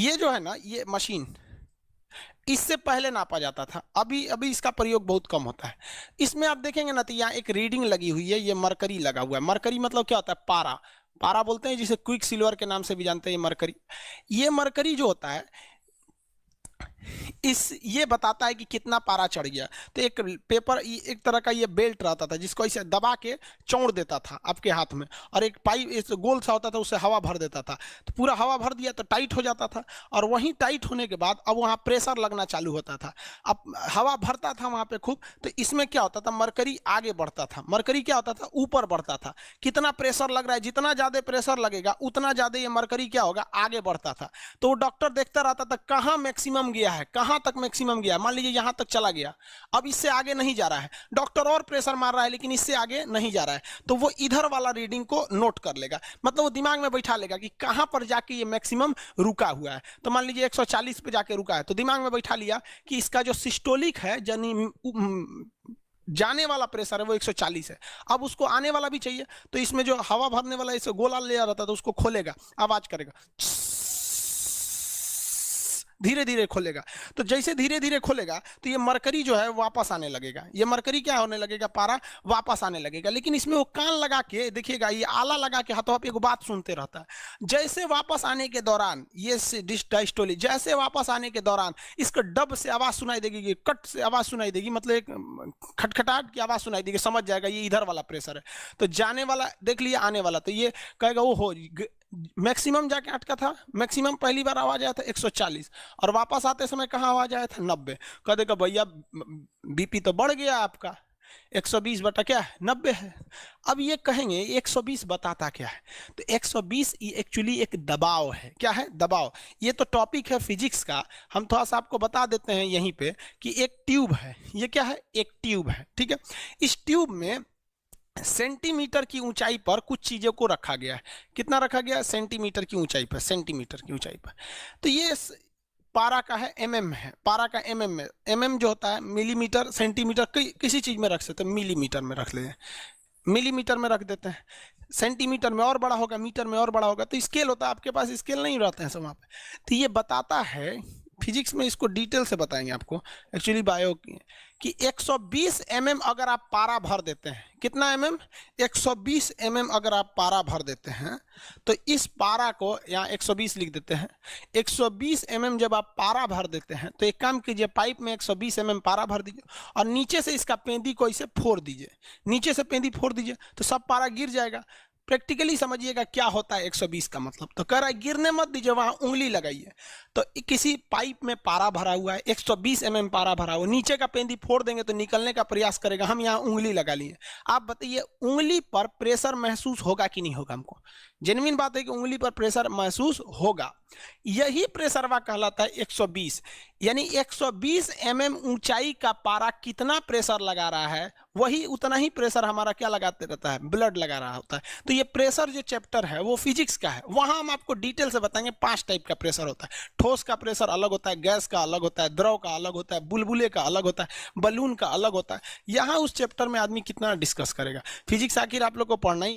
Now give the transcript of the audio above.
ये जो है ना, ये मशीन इससे पहले नापा जाता था, अभी अभी इसका प्रयोग बहुत कम होता है। इसमें आप देखेंगे ना तो यहाँ एक रीडिंग लगी हुई है, ये मरकरी लगा हुआ है। मरकरी मतलब क्या होता है? पारा, पारा बोलते हैं जिसे क्विक सिल्वर के नाम से भी जानते हैं। ये मरकरी, ये मरकरी जो होता है ये बताता है कि कितना पारा चढ़ गया। तो एक पेपर, एक तरह का ये बेल्ट रहता था जिसको ऐसे दबा के चौड़ देता था आपके हाथ में, और एक पाइप इस गोल सा होता था, उससे हवा भर देता था। तो पूरा हवा भर दिया तो टाइट हो जाता था, और वहीं टाइट होने के बाद अब वहाँ प्रेशर लगना चालू होता था। अब हवा भरता था वहाँ पे खूब, तो इसमें क्या होता था? मरकरी आगे बढ़ता था। मरकरी क्या होता था? ऊपर बढ़ता था। कितना प्रेशर लग रहा है, जितना ज्यादा प्रेशर लगेगा उतना ज्यादा ये मरकरी क्या होगा? आगे बढ़ता था। तो वो डॉक्टर देखता रहता था कहाँ मैक्सिमम गया है, कहाँ तक मैक्सिमम गया। मान लीजिए यहां तक चला गया, अब इससे आगे नहीं जा रहा है, डॉक्टर और प्रेशर मार रहा है लेकिन इससे आगे नहीं जा रहा है, तो वो इधर वाला रीडिंग को नोट कर लेगा। मतलब वो दिमाग में बैठा लेगा कि कहां पर जाके ये मैक्सिमम रुका हुआ है। तो मान लीजिए 140 पे जाके रुका है, तो दिमाग में बैठा लिया कि इसका जो सिस्टोलिक है, यानी जाने वाला प्रेशर है, वो 140 है। अब उसको आने वाला भी चाहिए, तो इसमें जो हवा भरने वाला इसे गोला ले रहता है, तो उसको खोलेगा, आवाज करेगा, धीरे धीरे खोलेगा। तो जैसे धीरे धीरे खोलेगा तो ये मरकरी जो है वापस आने लगेगा। ये मरकरी क्या होने लगेगा? पारा वापस आने लगेगा। लेकिन इसमें वो कान लगा के देखिएगा, ये आला लगा के हाथों पे एक बात सुनते रहता है। जैसे वापस आने के दौरान ये डायस्टोली, जैसे वापस आने के दौरान इसको डब से आवाज सुनाई देगी, कट से आवाज सुनाई देगी, मतलब एक खटखटाहट की आवाज सुनाई देगी, समझ जाएगा ये इधर वाला प्रेशर है। तो जाने वाला देख लिया, आने वाला, तो ये कहेगा वो हो मैक्सिमम जाके अटका था। मैक्सिमम पहली बार आवाज आया था 140, और वापस आते समय कहाँ आवाज आया था? 90। कह देगा भैया बीपी तो बढ़ गया आपका, 120 बटा क्या है? 90 है। अब ये कहेंगे 120 बताता क्या है? तो 120 एक्चुअली एक दबाव है। क्या है? दबाव। ये तो टॉपिक है फिजिक्स का, हम थोड़ा सा आपको बता देते हैं यहीं पे कि एक ट्यूब है। ये क्या है? एक ट्यूब है, ठीक है। इस ट्यूब में सेंटीमीटर की ऊंचाई पर कुछ चीजों को रखा गया है। कितना रखा गया? सेंटीमीटर की ऊंचाई पर, सेंटीमीटर की ऊंचाई पर। तो ये पारा का है, एमएम है, पारा का एमएम में। एमएम जो होता है मिलीमीटर, सेंटीमीटर, किसी चीज में रख सकते हैं, मिलीमीटर में रख लेते हैं, मिलीमीटर में रख देते हैं। सेंटीमीटर में और बड़ा होगा, मीटर में और बड़ा होगा। तो स्केल होता है, आपके पास स्केल नहीं रहते हैं सब वहाँ पे। तो ये बताता है, फिजिक्स में इसको डिटेल से बताएंगे आपको, एक्चुअली बायो की, कि 120 mm अगर आप पारा भर देते हैं, कितना mm? 120 mm अगर आप पारा भर देते हैं, तो इस पारा को यहाँ 120 लिख देते हैं। 120 mm जब आप पारा भर देते हैं, तो एक काम कीजिए, पाइप में 120 mm पारा भर दीजिए, और नीचे से इसका पेंदी को इसे फोड़ दीजिए, नीचे से पेंदी फोड़ दीजिए, तो सब पारा गिर जाएगा। प्रैक्टिकली समझिएगा क्या होता है 120 का मतलब। तो कह रहा है गिरने मत दीजिए, वहां उंगली लगाइए। तो किसी पाइप में पारा भरा हुआ है, 120 mm पारा भरा हुआ, नीचे का पेंदी फोड़ देंगे तो निकलने का प्रयास करेगा, हम यहाँ उंगली लगा लिए। आप बताइए उंगली पर प्रेशर महसूस होगा कि नहीं होगा? हमको जेन्युइन बात है कि उंगली पर प्रेशर महसूस होगा। यही प्रेशरवा कहलाता है 120। यानी 120 mm ऊंचाई का पारा कितना प्रेशर लगा रहा है, वही उतना ही प्रेशर हमारा क्या लगाते रहता है? ब्लड लगा रहा होता है। तो ये प्रेशर जो चैप्टर है वो फिजिक्स का है, वहां हम आपको डिटेल से बताएंगे 5 टाइप का प्रेशर होता है। ठोस का प्रेशर अलग होता है, गैस का अलग होता है, द्रव का अलग होता है, बुलबुले का अलग होता है, बलून का अलग होता है। यहाँ उस चैप्टर में आदमी कितना डिस्कस करेगा? फिजिक्स आखिर आप लोग को पढ़ना ही